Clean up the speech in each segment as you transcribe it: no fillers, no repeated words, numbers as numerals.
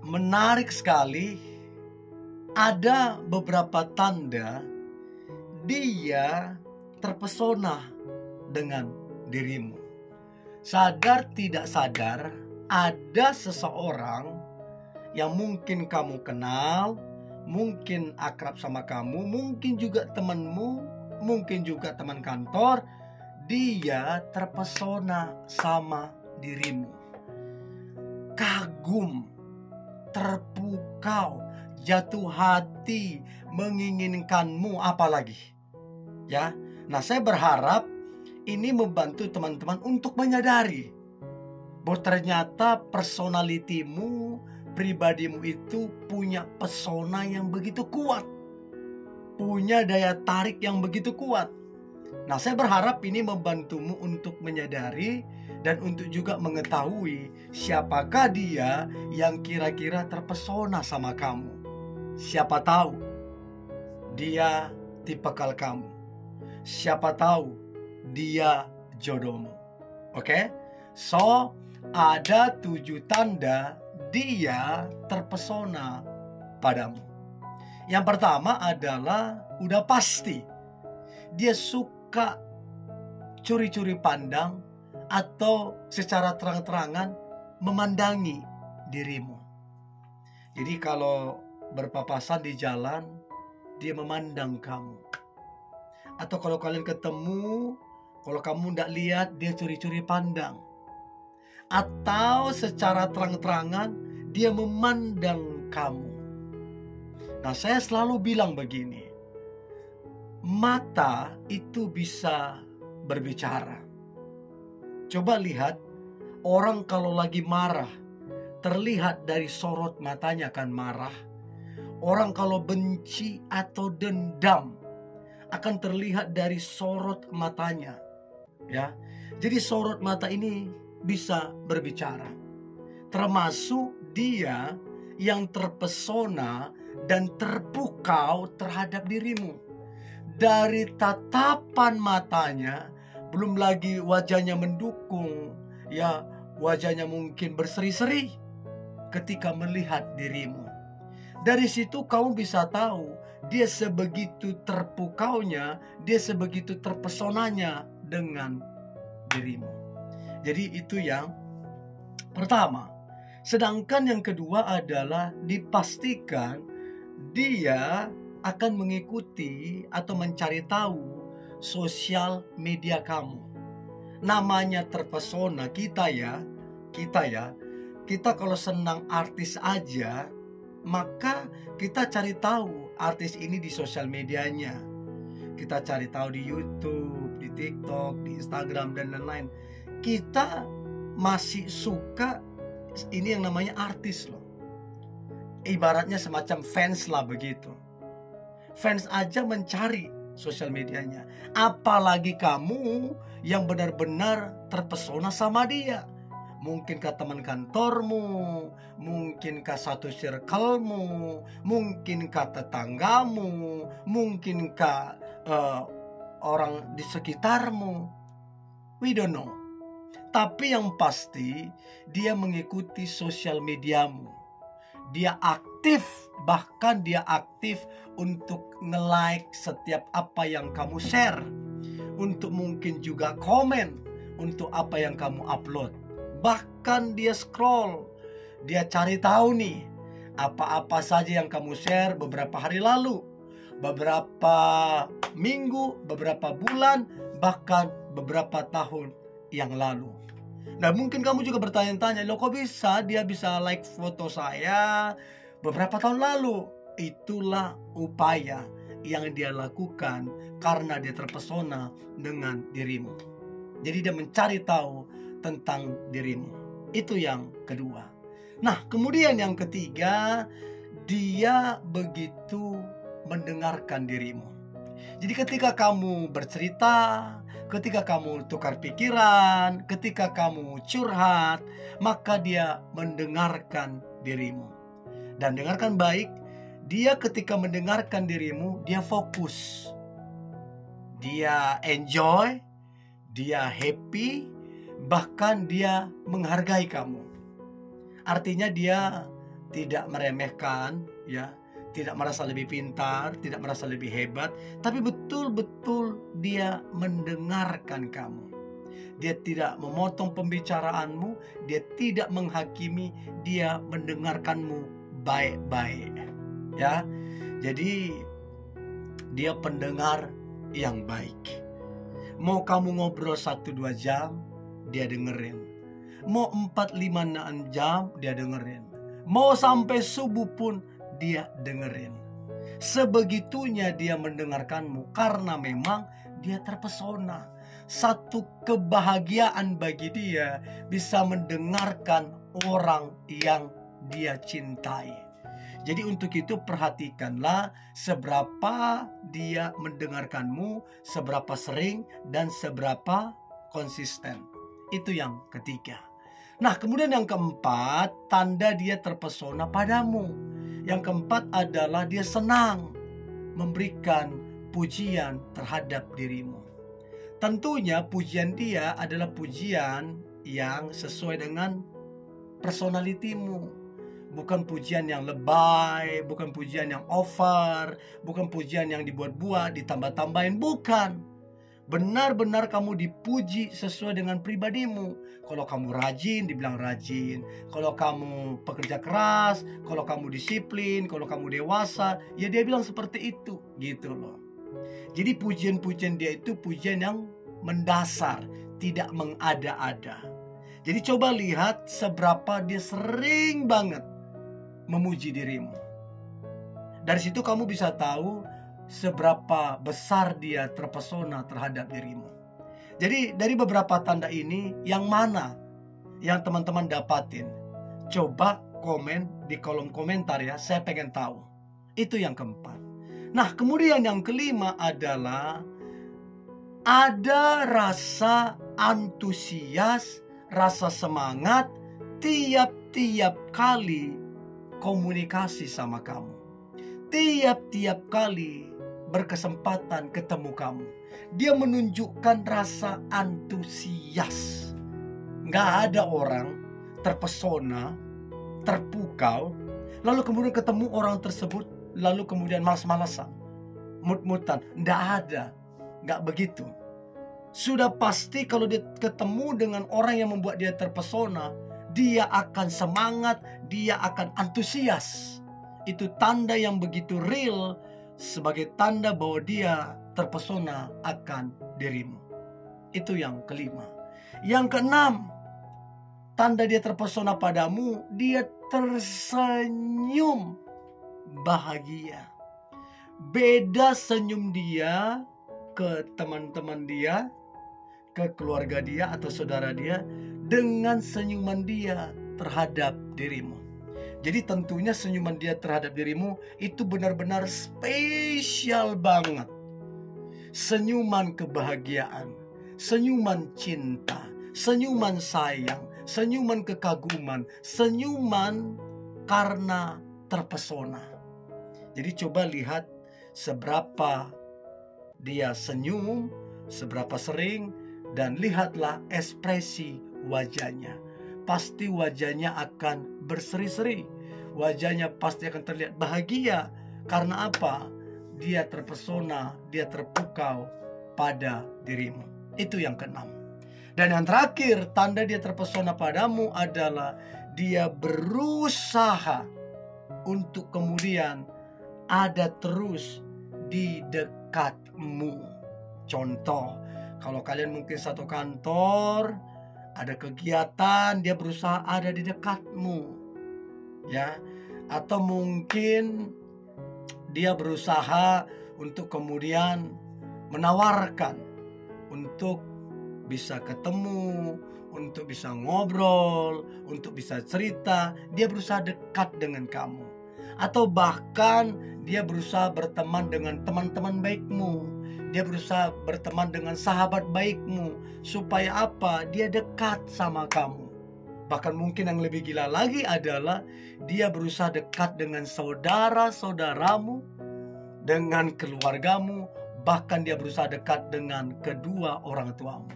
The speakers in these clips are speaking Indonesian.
menarik sekali. Ada beberapa tanda dia terpesona dengan dirimu. Sadar tidak sadar, ada seseorang yang mungkin kamu kenal, mungkin akrab sama kamu, mungkin juga temanmu, mungkin juga teman kantor. Dia terpesona sama dirimu, kagum, terpukau, jatuh hati, menginginkanmu, apalagi ya. Nah, saya berharap ini membantu teman-teman untuk menyadari bahwa ternyata personalitimu, pribadimu itu punya pesona yang begitu kuat, punya daya tarik yang begitu kuat. Nah, saya berharap ini membantumu untuk menyadari dan untuk juga mengetahui siapakah dia yang kira-kira terpesona sama kamu. Siapa tahu dia tipikal kamu. Siapa tahu dia jodohmu. Oke? So, ada 7 tanda dia terpesona padamu. Yang pertama adalah udah pasti dia suka curi-curi pandang atau secara terang-terangan memandangi dirimu. Jadi kalau berpapasan di jalan, dia memandang kamu. Atau kalau kalian ketemu, kalau kamu tidak lihat, dia curi-curi pandang. Atau secara terang-terangan dia memandang kamu. Nah, saya selalu bilang begini, mata itu bisa berbicara. Coba lihat, orang kalau lagi marah, terlihat dari sorot matanya kan marah. Orang kalau benci atau dendam, akan terlihat dari sorot matanya. Ya, jadi sorot mata ini bisa berbicara. Termasuk dia yang terpesona dan terpukau terhadap dirimu. Dari tatapan matanya, belum lagi wajahnya mendukung, ya wajahnya mungkin berseri-seri ketika melihat dirimu. Dari situ kamu bisa tahu dia sebegitu terpukaunya, dia sebegitu terpesonanya dengan dirimu. Jadi itu yang pertama. Sedangkan yang kedua adalah dipastikan dia akan mengikuti atau mencari tahu sosial media kamu. Namanya terpesona kita kalau senang artis aja, maka kita cari tahu artis ini di sosial medianya. Kita cari tahu di YouTube, di TikTok, di Instagram, dan lain-lain. Kita masih suka ini yang namanya artis loh. Ibaratnya semacam fans lah begitu. Fans aja mencari sosial medianya. Apalagi kamu yang benar-benar terpesona sama dia. Mungkinkah teman kantormu, mungkinkah satu circlemu, mungkinkah tetanggamu, mungkinkah orang di sekitarmu. We don't know. Tapi yang pasti dia mengikuti sosial mediamu. Dia aktif, bahkan dia aktif untuk nge-like setiap apa yang kamu share, untuk mungkin juga komen untuk apa yang kamu upload. Bahkan dia scroll, dia cari tahu nih apa-apa saja yang kamu share beberapa hari lalu, beberapa minggu, beberapa bulan, bahkan beberapa tahun yang lalu. Nah, mungkin kamu juga bertanya-tanya, loh kok bisa dia bisa like foto saya beberapa tahun lalu? Itulah upaya yang dia lakukan karena dia terpesona dengan dirimu. Jadi dia mencari tahu tentang dirimu. Itu yang kedua. Nah, kemudian yang ketiga, dia begitu mendengarkan dirimu. Jadi ketika kamu bercerita, ketika kamu tukar pikiran, ketika kamu curhat, maka dia mendengarkan dirimu. Dan dengarkan baik, dia ketika mendengarkan dirimu, dia fokus. Dia enjoy, dia happy, bahkan dia menghargai kamu. Artinya dia tidak meremehkan, ya, tidak merasa lebih pintar, tidak merasa lebih hebat, tapi betul-betul dia mendengarkan kamu. Dia tidak memotong pembicaraanmu, dia tidak menghakimi, dia mendengarkanmu baik-baik. Ya. Jadi dia pendengar yang baik. Mau kamu ngobrol 1-2 jam, dia dengerin. Mau 4-5-6 jam, dia dengerin. Mau sampai subuh pun dia dengerin. Sebegitunya dia mendengarkanmu karena memang dia terpesona. Satu kebahagiaan bagi dia bisa mendengarkan orang yang dia cintai. Jadi untuk itu perhatikanlah seberapa dia mendengarkanmu, seberapa sering dan seberapa konsisten. Itu yang ketiga. Nah, kemudian yang keempat, tanda dia terpesona padamu. Yang keempat adalah dia senang memberikan pujian terhadap dirimu. Tentunya pujian dia adalah pujian yang sesuai dengan personalitimu. Bukan pujian yang lebay, bukan pujian yang over, bukan pujian yang dibuat-buat, ditambah-tambahin, bukan. Benar-benar kamu dipuji sesuai dengan pribadimu. Kalau kamu rajin, dibilang rajin. Kalau kamu pekerja keras, kalau kamu disiplin, kalau kamu dewasa, ya dia bilang seperti itu, gitu loh. Jadi pujian-pujian dia itu pujian yang mendasar, tidak mengada-ada. Jadi coba lihat seberapa dia sering banget memuji dirimu. Dari situ kamu bisa tahu seberapa besar dia terpesona terhadap dirimu. Jadi dari beberapa tanda ini, yang mana yang teman-teman dapatin? Coba komen di kolom komentar ya, saya pengen tahu. Itu yang keempat. Nah, kemudian yang kelima adalah ada rasa antusias, rasa semangat tiap-tiap kali komunikasi sama kamu. Tiap-tiap kali berkesempatan ketemu kamu, dia menunjukkan rasa antusias. Nggak ada orang terpesona, terpukau, lalu kemudian ketemu orang tersebut, lalu kemudian malas-malasan, mut-mutan. Nggak ada, nggak begitu. Sudah pasti kalau dia ketemu dengan orang yang membuat dia terpesona, dia akan semangat, dia akan antusias. Itu tanda yang begitu real, sebagai tanda bahwa dia terpesona akan dirimu. Itu yang kelima. Yang keenam, tanda dia terpesona padamu, dia tersenyum bahagia. Beda senyum dia ke teman-teman dia, ke keluarga dia atau saudara dia, dengan senyuman dia terhadap dirimu. Jadi tentunya senyuman dia terhadap dirimu itu benar-benar spesial banget. Senyuman kebahagiaan, senyuman cinta, senyuman sayang, senyuman kekaguman, senyuman karena terpesona. Jadi coba lihat seberapa dia senyum, seberapa sering, dan lihatlah ekspresi wajahnya. Pasti wajahnya akan berseri-seri. Wajahnya pasti akan terlihat bahagia. Karena apa? Dia terpesona, dia terpukau pada dirimu. Itu yang keenam. Dan yang terakhir, tanda dia terpesona padamu adalah dia berusaha untuk kemudian ada terus di dekatmu. Contoh, kalau kalian mungkin satu kantor, ada kegiatan, dia berusaha ada di dekatmu, ya. Atau mungkin dia berusaha untuk kemudian menawarkan untuk bisa ketemu, untuk bisa ngobrol, untuk bisa cerita. Dia berusaha dekat dengan kamu. Atau bahkan dia berusaha berteman dengan teman-teman baikmu. Dia berusaha berteman dengan sahabat baikmu. Supaya apa? Dia dekat sama kamu. Bahkan mungkin yang lebih gila lagi adalah dia berusaha dekat dengan saudara-saudaramu, dengan keluargamu. Bahkan dia berusaha dekat dengan kedua orang tuamu.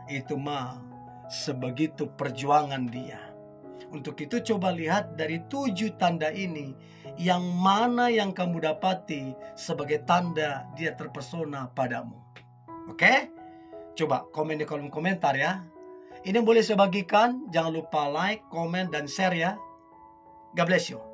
Itu mah sebegitu perjuangan dia. Untuk itu coba lihat dari 7 tanda ini, yang mana yang kamu dapati sebagai tanda dia terpesona padamu. Oke? Coba komen di kolom komentar ya. Ini boleh saya bagikan, jangan lupa like, komen, dan share ya. God bless you.